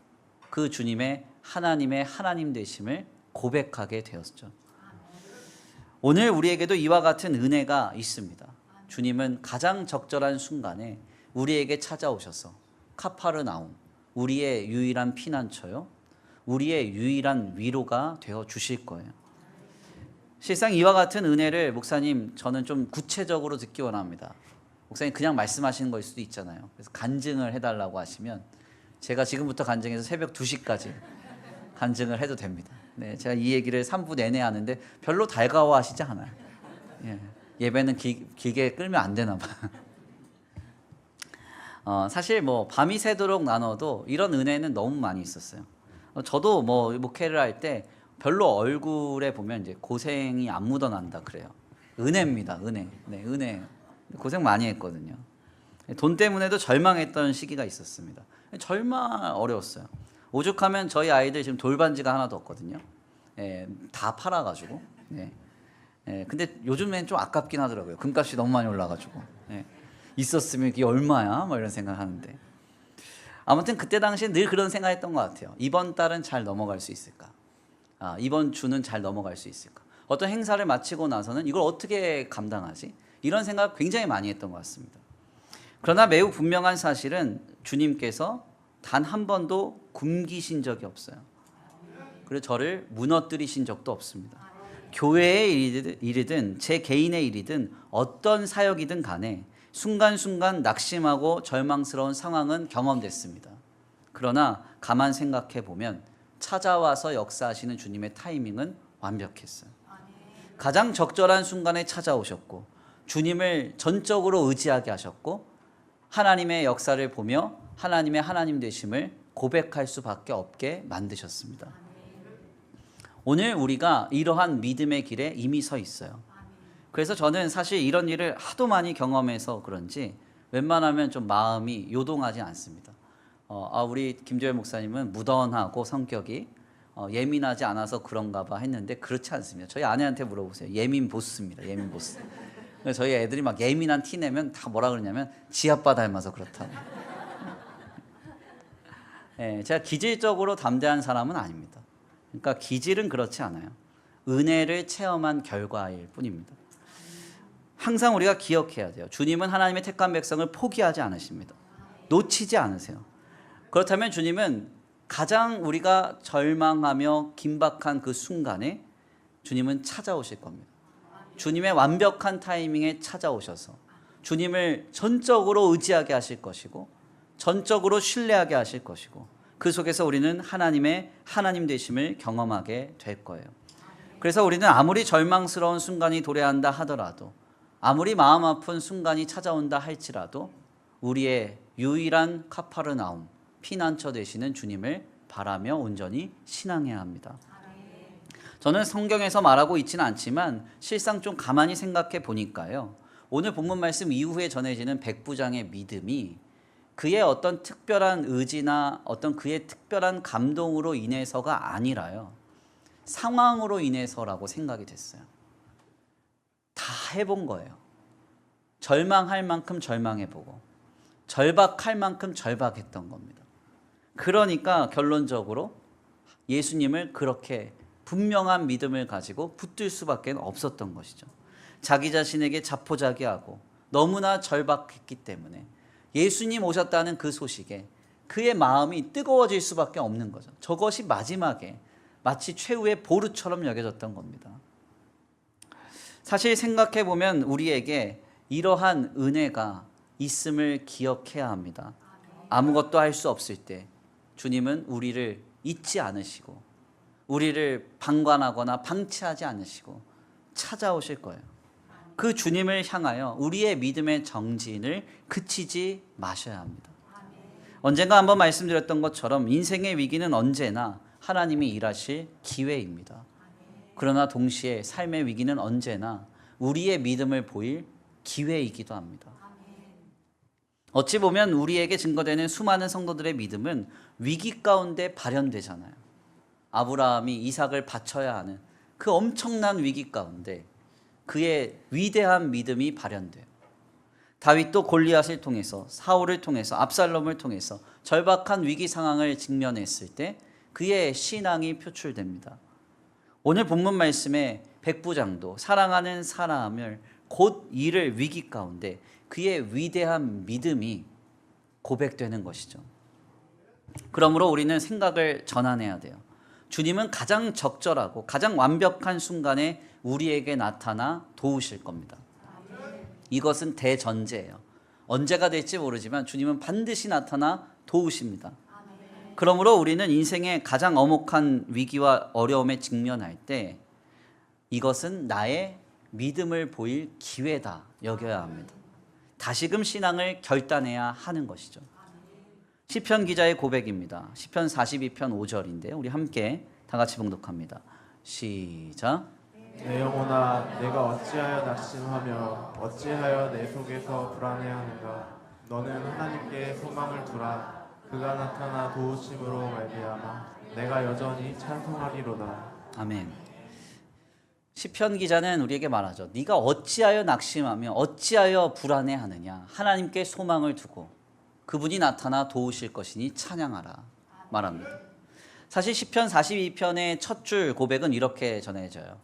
Speaker 1: 그 주님의 하나님의 하나님 되심을 고백하게 되었죠. 오늘 우리에게도 이와 같은 은혜가 있습니다. 주님은 가장 적절한 순간에 우리에게 찾아오셔서 카파르나움, 우리의 유일한 피난처요, 우리의 유일한 위로가 되어 주실 거예요. 실상 이와 같은 은혜를 목사님 저는 좀 구체적으로 듣기 원합니다. 목사님 그냥 말씀하시는 걸 수도 있잖아요. 그래서 간증을 해달라고 하시면 제가 지금부터 간증해서 새벽 2시까지 간증을 해도 됩니다. 제가 이 얘기를 3부 내내 하는데 별로 달가워하시지 않아요. 예배는 길게 끌면 안 되나 봐. 사실 뭐 밤이 새도록 나눠도 이런 은혜는 너무 많이 있었어요. 저도 뭐 목회를 할 때 별로 얼굴에 보면 이제 고생이 안 묻어난다 그래요. 은혜입니다, 은혜. 은혜. 고생 많이 했거든요. 돈 때문에도 절망했던 시기가 있었습니다. 절망 어려웠어요. 오죽하면 저희 아이들 지금 돌반지가 하나도 없거든요. 예, 다 팔아가지고. 예. 예, 근데 요즘엔 좀 아깝긴 하더라고요. 금값이 너무 많이 올라가지고. 예. 있었으면 이게 얼마야? 뭐 이런 생각하는데. 아무튼 그때 당시에 늘 그런 생각했던 것 같아요. 이번 달은 잘 넘어갈 수 있을까? 이번 주는 잘 넘어갈 수 있을까? 어떤 행사를 마치고 나서는 이걸 어떻게 감당하지? 이런 생각 굉장히 많이 했던 것 같습니다. 그러나 매우 분명한 사실은 주님께서 단 한 번도 굶기신 적이 없어요. 그리고 저를 무너뜨리신 적도 없습니다. 교회의 일이든 제 개인의 일이든 어떤 사역이든 간에 순간순간 낙심하고 절망스러운 상황은 경험됐습니다. 그러나 가만 생각해 보면 찾아와서 역사하시는 주님의 타이밍은 완벽했어요. 가장 적절한 순간에 찾아오셨고 주님을 전적으로 의지하게 하셨고 하나님의 역사를 보며 하나님의 하나님 되심을 고백할 수밖에 없게 만드셨습니다. 오늘 우리가 이러한 믿음의 길에 이미 서 있어요. 그래서 저는 사실 이런 일을 하도 많이 경험해서 그런지 웬만하면 좀 마음이 요동하지 않습니다. 우리 김조열 목사님은 무던하고 성격이 예민하지 않아서 그런가 봐 했는데 그렇지 않습니다. 저희 아내한테 물어보세요. 예민 보스입니다. 예민 보스. 저희 애들이 막 예민한 티 내면 다 뭐라 그러냐면 지 아빠 닮아서 그렇다고. 예, 제가 기질적으로 담대한 사람은 아닙니다. 그러니까 기질은 그렇지 않아요. 은혜를 체험한 결과일 뿐입니다. 항상 우리가 기억해야 돼요. 주님은 하나님의 택한 백성을 포기하지 않으십니다. 놓치지 않으세요. 그렇다면 주님은 가장 우리가 절망하며 긴박한 그 순간에 주님은 찾아오실 겁니다. 주님의 완벽한 타이밍에 찾아오셔서 주님을 전적으로 의지하게 하실 것이고 전적으로 신뢰하게 하실 것이고 그 속에서 우리는 하나님의 하나님 되심을 경험하게 될 거예요. 그래서 우리는 아무리 절망스러운 순간이 도래한다 하더라도 아무리 마음 아픈 순간이 찾아온다 할지라도 우리의 유일한 카파르나움, 피난처 되시는 주님을 바라며 온전히 신앙해야 합니다. 저는 성경에서 말하고 있지는 않지만 실상 좀 가만히 생각해 보니까요. 오늘 본문 말씀 이후에 전해지는 백부장의 믿음이 그의 어떤 특별한 의지나 어떤 그의 특별한 감동으로 인해서가 아니라요. 상황으로 인해서라고 생각이 됐어요. 다 해본 거예요. 절망할 만큼 절망해보고 절박할 만큼 절박했던 겁니다. 그러니까 결론적으로 예수님을 그렇게 분명한 믿음을 가지고 붙들 수밖에 없었던 것이죠. 자기 자신에게 자포자기하고 너무나 절박했기 때문에 예수님 오셨다는 그 소식에 그의 마음이 뜨거워질 수밖에 없는 거죠. 저것이 마지막에 마치 최후의 보루처럼 여겨졌던 겁니다. 사실 생각해 보면 우리에게 이러한 은혜가 있음을 기억해야 합니다. 아무것도 할 수 없을 때 주님은 우리를 잊지 않으시고 우리를 방관하거나 방치하지 않으시고 찾아오실 거예요. 그 주님을 향하여 우리의 믿음의 정진을 그치지 마셔야 합니다. 언젠가 한번 말씀드렸던 것처럼 인생의 위기는 언제나 하나님이 일하실 기회입니다. 그러나 동시에 삶의 위기는 언제나 우리의 믿음을 보일 기회이기도 합니다. 어찌 보면 우리에게 증거되는 수많은 성도들의 믿음은 위기 가운데 발현되잖아요. 아브라함이 이삭을 바쳐야 하는 그 엄청난 위기 가운데 그의 위대한 믿음이 발현돼요. 다윗도 골리앗을 통해서 사울을 통해서 압살롬을 통해서 절박한 위기 상황을 직면했을 때 그의 신앙이 표출됩니다. 오늘 본문 말씀에 백부장도 사랑하는 사람을 곧 이를 위기 가운데 그의 위대한 믿음이 고백되는 것이죠. 그러므로 우리는 생각을 전환해야 돼요. 주님은 가장 적절하고 가장 완벽한 순간에 우리에게 나타나 도우실 겁니다. 이것은 대전제예요. 언제가 될지 모르지만 주님은 반드시 나타나 도우십니다. 그러므로 우리는 인생의 가장 엄혹한 위기와 어려움에 직면할 때 이것은 나의 믿음을 보일 기회다 여겨야 합니다. 다시금 신앙을 결단해야 하는 것이죠. 시편 기자의 고백입니다. 시편 42편 5절인데요. 우리 함께 다 같이 봉독합니다. 시작.
Speaker 2: 내 영혼아 내가 어찌하여 낙심하며 어찌하여 내 속에서 불안해하는가. 너는 하나님께 소망을 두라. 그가 나타나 도우심으로 말미암아 내가 여전히 찬송하리로다.
Speaker 1: 아멘. 시편 기자는 우리에게 말하죠. 네가 어찌하여 낙심하며 어찌하여 불안해하느냐. 하나님께 소망을 두고 그분이 나타나 도우실 것이니 찬양하라 말합니다. 사실 시편 42편의 첫 줄 고백은 이렇게 전해져요.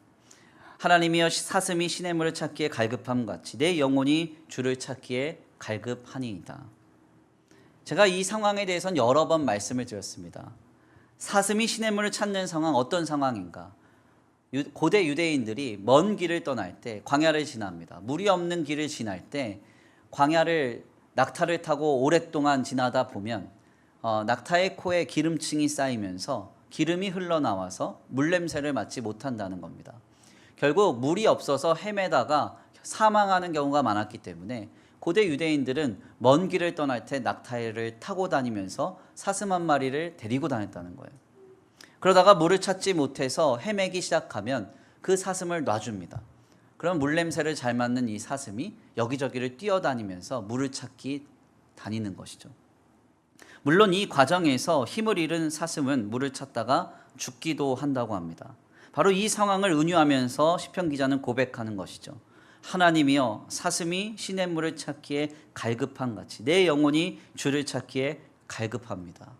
Speaker 1: 하나님이여 사슴이 시냇물을 찾기에 갈급함 같이 내 영혼이 주를 찾기에 갈급하니이다. 제가 이 상황에 대해서는 여러 번 말씀을 드렸습니다. 사슴이 시냇물을 찾는 상황 어떤 상황인가? 고대 유대인들이 먼 길을 떠날 때 광야를 지납니다. 물이 없는 길을 지날 때 광야를 낙타를 타고 오랫동안 지나다 보면 낙타의 코에 기름층이 쌓이면서 기름이 흘러나와서 물냄새를 맡지 못한다는 겁니다. 결국 물이 없어서 헤매다가 사망하는 경우가 많았기 때문에 고대 유대인들은 먼 길을 떠날 때 낙타를 타고 다니면서 사슴 한 마리를 데리고 다녔다는 거예요. 그러다가 물을 찾지 못해서 헤매기 시작하면 그 사슴을 놔줍니다. 그럼 물냄새를 잘 맡는 이 사슴이 여기저기를 뛰어다니면서 물을 찾기 다니는 것이죠. 물론 이 과정에서 힘을 잃은 사슴은 물을 찾다가 죽기도 한다고 합니다. 바로 이 상황을 은유하면서 시편 기자는 고백하는 것이죠. 하나님이여 사슴이 시냇물을 찾기에 갈급한 같이 내 영혼이 주를 찾기에 갈급합니다.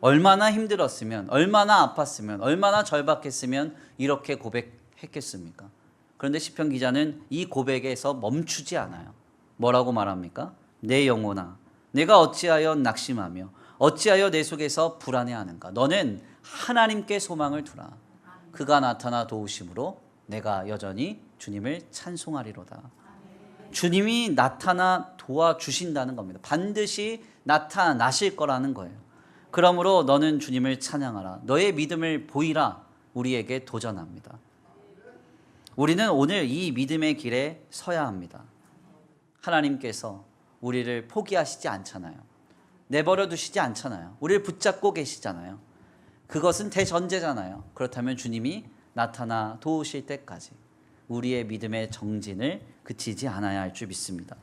Speaker 1: 얼마나 힘들었으면, 얼마나 아팠으면, 얼마나 절박했으면 이렇게 고백했겠습니까? 그런데 시편 기자는 이 고백에서 멈추지 않아요. 뭐라고 말합니까? 내 영혼아, 내가 어찌하여 낙심하며 어찌하여 내 속에서 불안해하는가? 너는 하나님께 소망을 두라. 그가 나타나 도우심으로 내가 여전히 주님을 찬송하리로다. 주님이 나타나 도와주신다는 겁니다. 반드시 나타나실 거라는 거예요. 그러므로 너는 주님을 찬양하라. 너의 믿음을 보이라. 우리에게 도전합니다. 우리는 오늘 이 믿음의 길에 서야 합니다. 하나님께서 우리를 포기하시지 않잖아요. 내버려 두시지 않잖아요. 우리를 붙잡고 계시잖아요. 그것은 대전제잖아요. 그렇다면 주님이 나타나 도우실 때까지 우리의 믿음의 정진을 그치지 않아야 할 줄 믿습니다.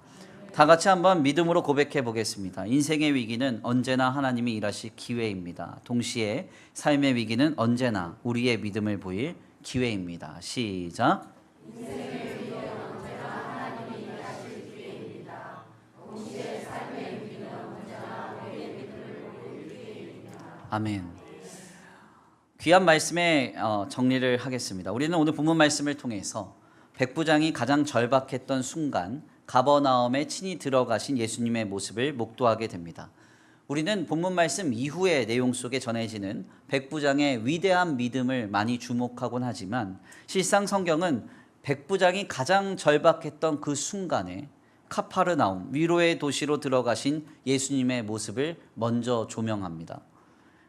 Speaker 1: 다 같이 한번 믿음으로 고백해 보겠습니다. 인생의 위기는 언제나 하나님이 일하실 기회입니다. 동시에 삶의 위기는 언제나 우리의 믿음을 보일 기회입니다. 시작. 인생의 위기는 언제나 하나님이 일하실 기회입니다. 동시에 삶의 위기는 언제나 우리의 믿음을 보일 기회입니다. 아멘. 귀한 말씀의 정리를 하겠습니다. 우리는 오늘 본문 말씀을 통해서 백부장이 가장 절박했던 순간 가버나움에 친히 들어가신 예수님의 모습을 목도하게 됩니다. 우리는 본문 말씀 이후의 내용 속에 전해지는 백부장의 위대한 믿음을 많이 주목하곤 하지만 실상 성경은 백부장이 가장 절박했던 그 순간에 카파르나움 위로의 도시로 들어가신 예수님의 모습을 먼저 조명합니다.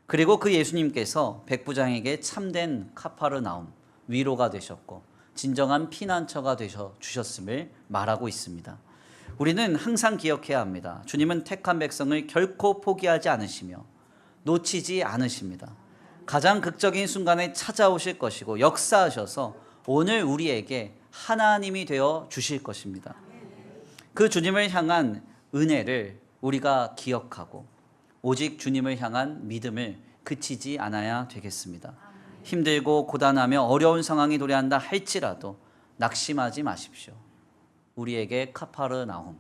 Speaker 1: 그리고 그 예수님께서 백부장에게 참된 카파르나움 위로가 되셨고 진정한 피난처가 되셔 주셨음을 말하고 있습니다. 우리는 항상 기억해야 합니다. 주님은 택한 백성을 결코 포기하지 않으시며 놓치지 않으십니다. 가장 극적인 순간에 찾아오실 것이고 역사하셔서 오늘 우리에게 하나님이 되어 주실 것입니다. 그 주님을 향한 은혜를 우리가 기억하고 오직 주님을 향한 믿음을 그치지 않아야 되겠습니다. 힘들고 고단하며 어려운 상황이 도래한다 할지라도 낙심하지 마십시오. 우리에게 카파르나움,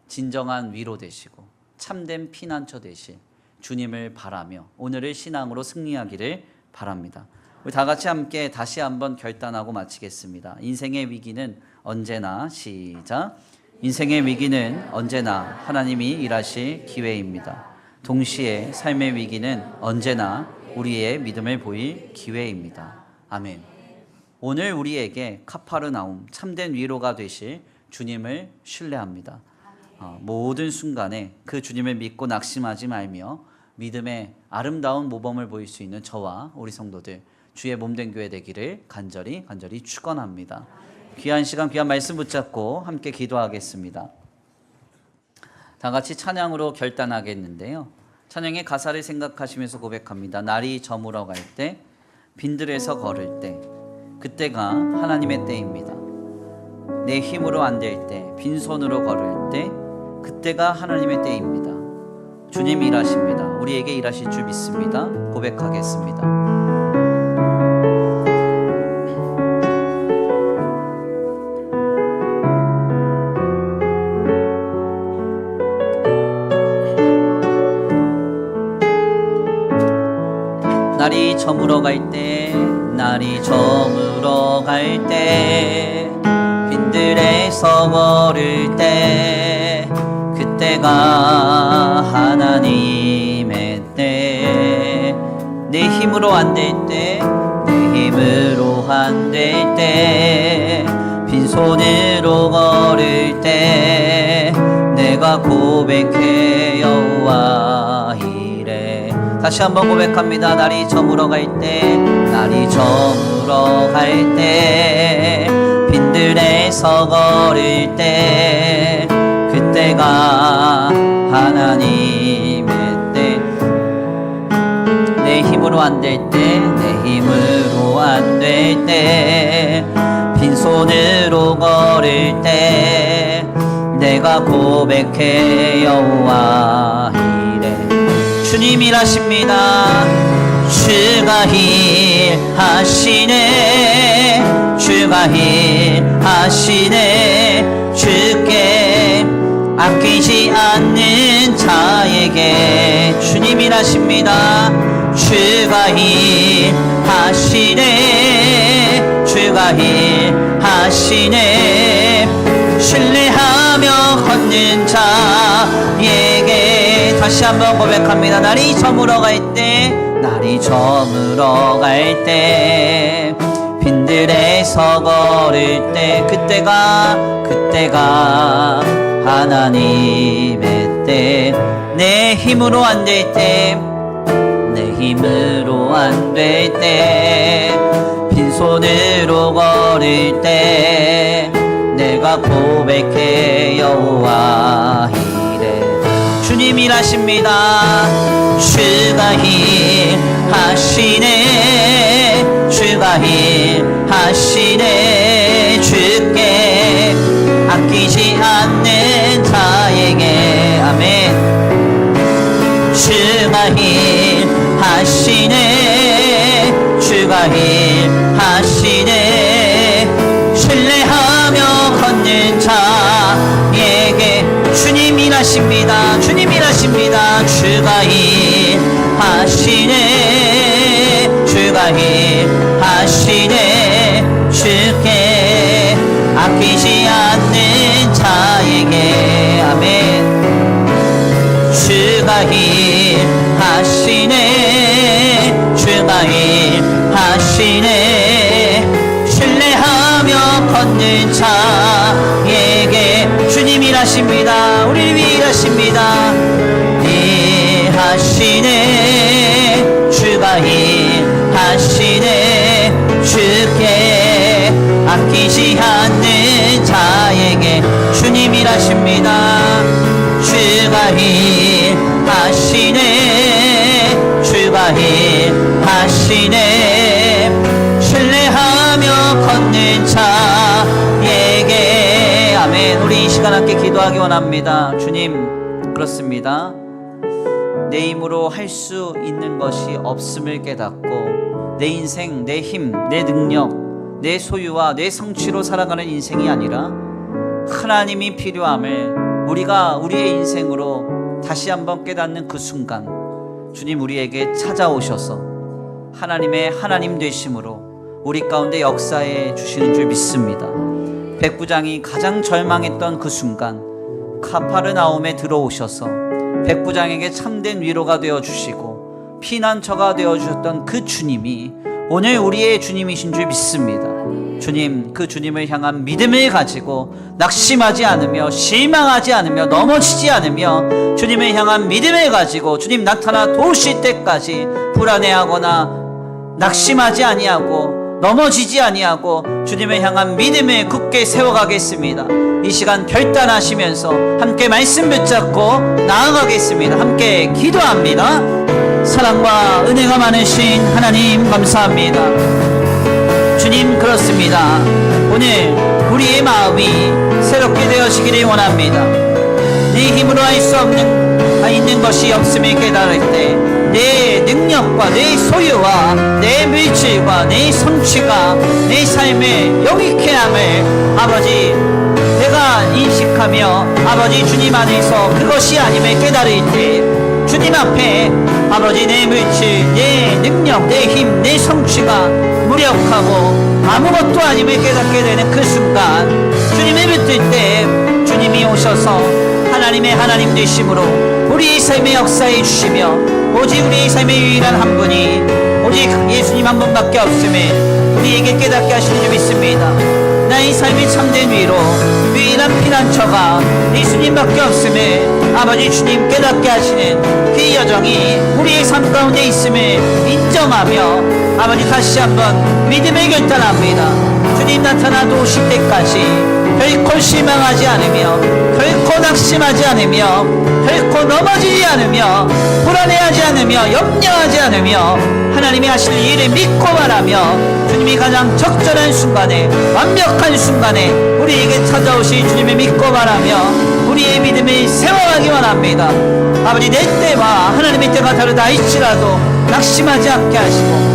Speaker 1: 진정한 위로 되시고 참된 피난처 되실 주님을 바라며 오늘을 신앙으로 승리하기를 바랍니다. 우리 다 같이 함께 다시 한번 결단하고 마치겠습니다. 인생의 위기는 언제나 시작. 인생의 위기는 언제나 하나님이 일하실 기회입니다. 동시에 삶의 위기는 언제나 우리의 믿음을 보일 기회입니다. 아멘. 오늘 우리에게 카파르나움 참된 위로가 되실 주님을 신뢰합니다. 모든 순간에 그 주님을 믿고 낙심하지 말며 믿음의 아름다운 모범을 보일 수 있는 저와 우리 성도들 주의 몸된 교회 되기를 간절히 축원합니다. 귀한 시간 귀한 말씀 붙잡고 함께 기도하겠습니다. 다 같이 찬양으로 결단하겠는데요. 찬양의 가사를 생각하시면서 고백합니다. 날이 저물어 갈 때 빈들에서 걸을 때 그때가 하나님의 때입니다. 내 힘으로 안 될 때 빈손으로 걸을 때 그때가 하나님의 때입니다. 주님 일하십니다. 우리에게 일하실 줄 믿습니다. 고백하겠습니다. 날이 저물어 갈 때, 날이 저물어 갈 때, 빈들에서 걸을 때, 그때가 하나님의 때. 내 힘으로 안 될 때, 내 힘으로 안 될 때, 빈손으로 걸을 때, 내가 고백해 여호와 이래. 다시 한번 고백합니다. 날이 저물어 갈 때, 날이 저물어 갈 때, 빈들에서 걸을 때, 그때가 하나님의 때. 내 힘으로 안 될 때, 내 힘으로 안 될 때, 빈손으로 걸을 때, 내가 고백해 여호와 이래. 주님 일하십니다. 주가 일하시네, 주가 일하시네. 주께 아끼지 않는 자에게 주님 일하십니다. 주가 일하시네, 주가 일하시네. 신뢰하며 걷는 자에게 다시 한번 고백합니다. 날이 저물어 갈 때, 날이 저물어 갈 때, 빈들에서 걸을 때, 그때가 하나님의 때. 내 힘으로 안 될 때, 내 힘으로 안 될 때, 빈손으로 걸을 때, 내가 고백해 여호와 이래. 주님 일하십니다. 주가 일하시네, 주가 일하시네. 주께 아끼지 않는 자에게 아멘. 주가 일하시네, 주가 일하시네. 신뢰하며 걷는 자에게 주님 일하십니다. 주님 일하십니다. 주가 일하시네, 주가 일하시네. 주께 아끼지 않는 자에게 아멘. 주가 일하시네, 주가 일하시네. 신뢰하며 걷는 자에게 주님 일하십니다. 우리 위해 일하십니다. 일하시네, 주가 일하시네. 주께 아끼지 않는 자에게 주님 일하십니다. 주가 일하시네, 주가 일하시네. 신뢰하며 걷는 자에게 아멘. 우리 이 시간 함께 기도하기 원합니다. 주님, 그렇습니다. 내 힘으로 할 수 있는 것이 없음을 깨닫고 내 인생, 내 힘, 내 능력, 내 소유와 내 성취로 살아가는 인생이 아니라 하나님이 필요함을 우리가 우리의 인생으로 다시 한번 깨닫는 그 순간 주님 우리에게 찾아오셔서 하나님의 하나님 되심으로 우리 가운데 역사해 주시는 줄 믿습니다. 백부장이 가장 절망했던 그 순간 카파르나움에 들어오셔서 백부장에게 참된 위로가 되어주시고 피난처가 되어주셨던 그 주님이 오늘 우리의 주님이신 줄 믿습니다. 주님, 그 주님을 향한 믿음을 가지고 낙심하지 않으며 실망하지 않으며 넘어지지 않으며 주님을 향한 믿음을 가지고 주님 나타나 도우실 때까지 불안해하거나 낙심하지 아니하고 넘어지지 아니하고 주님을 향한 믿음을 굳게 세워가겠습니다. 이 시간 결단하시면서 함께 말씀 붙잡고 나아가겠습니다. 함께 기도합니다. 사랑과 은혜가 많으신 하나님 감사합니다. 주님, 그렇습니다. 오늘 우리의 마음이 새롭게 되어지기를 원합니다. 내 힘으로 할 수 있는 것이 없음을 깨달을 때 내 능력과 내 소유와 내 물질과 내 성취가 내 삶의 영익케 함을 아버지 내가 인식하며 아버지 주님 안에서 그것이 아님을 깨달을 때 주님 앞에 아버지 내 물질, 내 능력, 내 힘, 내 성취가 무력하고 아무것도 아님을 깨닫게 되는 그 순간 주님을 붙들 때 주님이 오셔서 하나님의 하나님 되심으로 우리의 삶에 역사해 주시며 오직 우리의 삶의 유일한 한 분이 오직 예수님 한 분밖에 없음을 우리에게 깨닫게 하시는 줄 믿습니다. 나의 삶이 참된 위로 유일한 피난처가 예수님밖에 없음을 아버지 주님 깨닫게 하시는 그 여정이 우리의 삶 가운데 있음을 인정하며 아버지 다시 한번 믿음을 결단합니다. 주님 나타나도 오실 때까지 결코 실망하지 않으며 결코 낙심하지 않으며 결코 넘어지지 않으며 불안해하지 않으며 염려하지 않으며 하나님이 하실 일을 믿고 바라며 주님이 가장 적절한 순간에 완벽한 순간에 우리에게 찾아오실 주님을 믿고 바라며 우리의 믿음을 세워가기 원합니다. 아버지 내 때와 하나님의 때가 다르다 할지라도 낙심하지 않게 하시고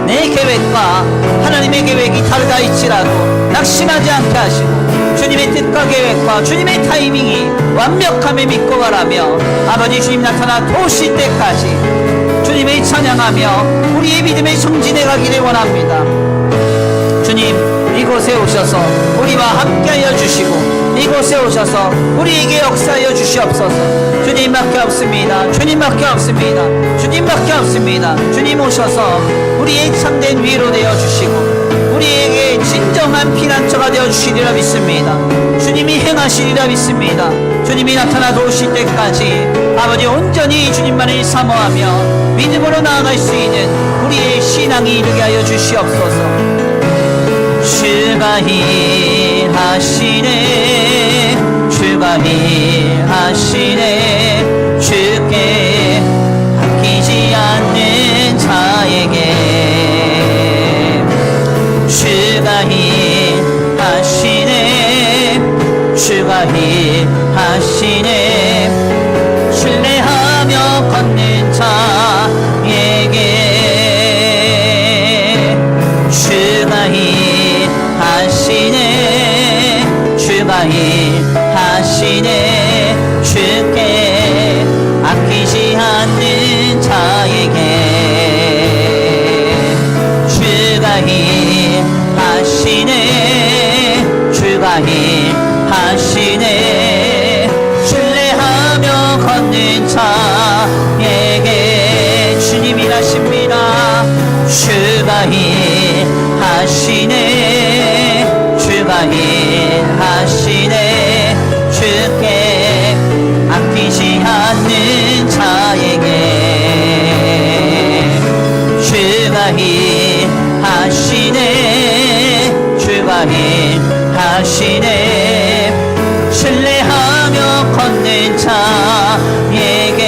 Speaker 1: 내 계획과 하나님의 계획이 다르다 할지라도 낙심하지 않게 하시고 주님의 뜻과 계획과 주님의 타이밍이 완벽함을 믿고 바라며 아버지 주님 나타나 도우실 때까지 주님을 찬양하며 우리의 믿음을 성진해 가기를 원합니다. 주님 이곳에 오셔서 우리와 함께하여 주시고 이곳에 오셔서 우리에게 역사하여 주시옵소서. 주님밖에 없습니다. 주님밖에 없습니다. 주님밖에 없습니다. 주님 오셔서 우리의 참된 위로 되어 주시고 우리에게 진정한 피난처가 되어 주시리라 믿습니다. 주님이 행하시리라 믿습니다. 주님이 나타나 도우실 때까지 아버지 온전히 주님만을 사모하며 믿음으로 나아갈 수 있는 우리의 신앙이 이르게 하여 주시옵소서. 주가 일하시네 주가 일하시네 주께 아끼지 않는 자에게 주가 일하시네 주가 일하시네 신뢰하며 걷는 자에게 주가 일하시네 주가 일하시네 주께 아끼지 않는 자에게 주가 일하시네 주가 일하시네 신뢰하며 걷는 자에게 주님 일하십니다. 주가 일하시네 주가 일하시네 주께 아끼지 않는 자에게 주가 일하시네 주가 일하시네 신뢰하며 걷는 자에게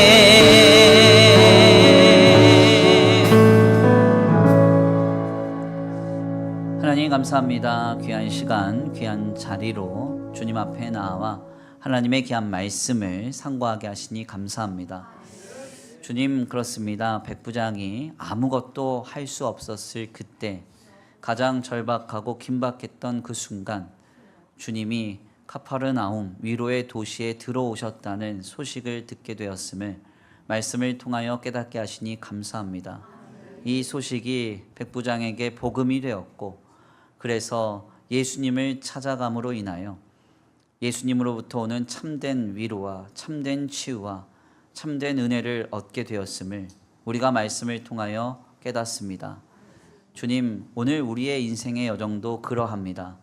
Speaker 1: 하나님 감사합니다. 귀한 시간 귀한 자리로 주님 앞에 나와 하나님의 귀한 말씀을 상고하게 하시니 감사합니다. 주님 그렇습니다. 백부장이 아무것도 할 수 없었을 그때 가장 절박하고 긴박했던 그 순간 주님이 카파르나움 위로의 도시에 들어오셨다는 소식을 듣게 되었음을 말씀을 통하여 깨닫게 하시니 감사합니다. 이 소식이 백부장에게 복음이 되었고 그래서 예수님을 찾아감으로 인하여 예수님으로부터 오는 참된 위로와 참된 치유와 참된 은혜를 얻게 되었음을 우리가 말씀을 통하여 깨닫습니다. 주님, 오늘 우리의 인생의 여정도 그러합니다.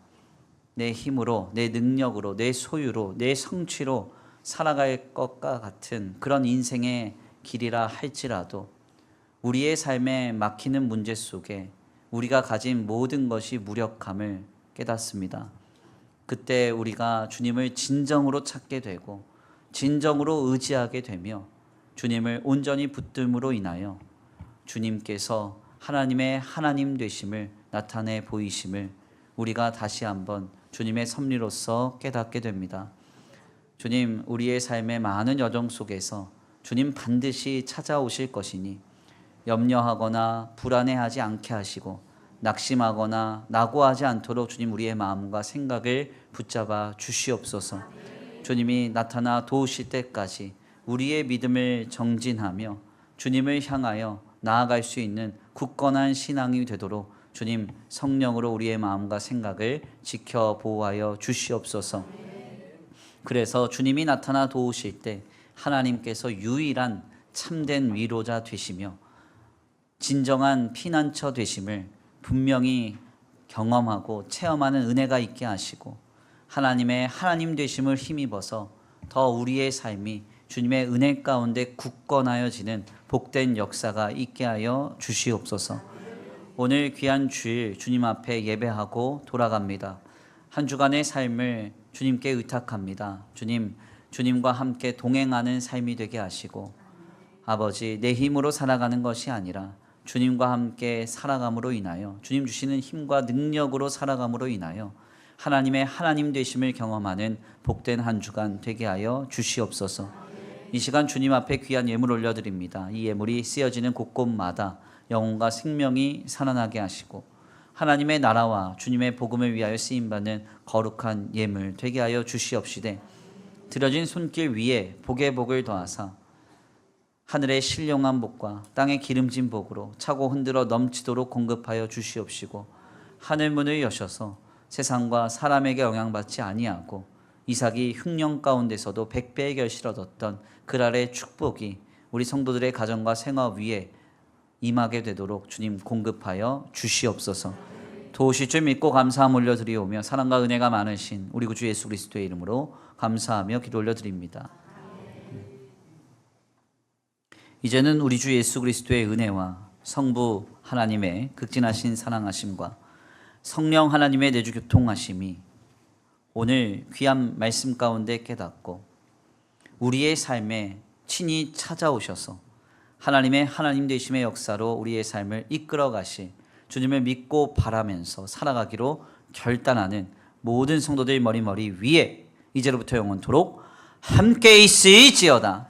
Speaker 1: 내 힘으로, 내 능력으로, 내 소유로, 내 성취로 살아갈 것과 같은 그런 인생의 길이라 할지라도 우리의 삶에 막히는 문제 속에 우리가 가진 모든 것이 무력함을 깨닫습니다. 그때 우리가 주님을 진정으로 찾게 되고 진정으로 의지하게 되며 주님을 온전히 붙들므로 인하여 주님께서 하나님의 하나님 되심을 나타내 보이심을 우리가 다시 한번 주님의 섭리로서 깨닫게 됩니다. 주님, 우리의 삶의 많은 여정 속에서 주님 반드시 찾아오실 것이니 염려하거나 불안해하지 않게 하시고 낙심하거나 낙오하지 않도록 주님 우리의 마음과 생각을 붙잡아 주시옵소서. 주님이 나타나 도우실 때까지 우리의 믿음을 정진하며 주님을 향하여 나아갈 수 있는 굳건한 신앙이 되도록 주님 성령으로 우리의 마음과 생각을 지켜 보호하여 주시옵소서. 그래서 주님이 나타나 도우실 때 하나님께서 유일한 참된 위로자 되시며 진정한 피난처 되심을 분명히 경험하고 체험하는 은혜가 있게 하시고 하나님의 하나님 되심을 힘입어서 더 우리의 삶이 주님의 은혜 가운데 굳건하여지는 복된 역사가 있게 하여 주시옵소서. 오늘 귀한 주일 주님 앞에 예배하고 돌아갑니다. 한 주간의 삶을 주님께 의탁합니다. 주님, 주님과 함께 동행하는 삶이 되게 하시고 아버지, 내 힘으로 살아가는 것이 아니라 주님과 함께 살아감으로 인하여 주님 주시는 힘과 능력으로 살아감으로 인하여 하나님의 하나님 되심을 경험하는 복된 한 주간 되게 하여 주시옵소서. 이 시간 주님 앞에 귀한 예물 올려드립니다. 이 예물이 쓰여지는 곳곳마다 영혼과 생명이 살아나게 하시고 하나님의 나라와 주님의 복음을 위하여 쓰임받는 거룩한 예물 되게 하여 주시옵시되 드려진 손길 위에 복의 복을 더하사 하늘의 신령한 복과 땅의 기름진 복으로 차고 흔들어 넘치도록 공급하여 주시옵시고 하늘 문을 여셔서 세상과 사람에게 영향받지 아니하고 이삭이 흉년 가운데서도 100배의 결실을 얻었던 그날의 축복이 우리 성도들의 가정과 생활 위에 임하게 되도록 주님 공급하여 주시옵소서. 도우실 줄 믿고 감사함 올려드리오며 사랑과 은혜가 많으신 우리 구주 예수 그리스도의 이름으로 감사하며 기도 올려드립니다. 이제는 우리 주 예수 그리스도의 은혜와 성부 하나님의 극진하신 사랑하심과 성령 하나님의 내주 교통하심이 오늘 귀한 말씀 가운데 깨닫고 우리의 삶에 친히 찾아오셔서 하나님의 하나님 되심의 역사로 우리의 삶을 이끌어 가실 주님을 믿고 바라면서 살아가기로 결단하는 모든 성도들 머리 위에 이제로부터 영원토록 함께 있을지어다.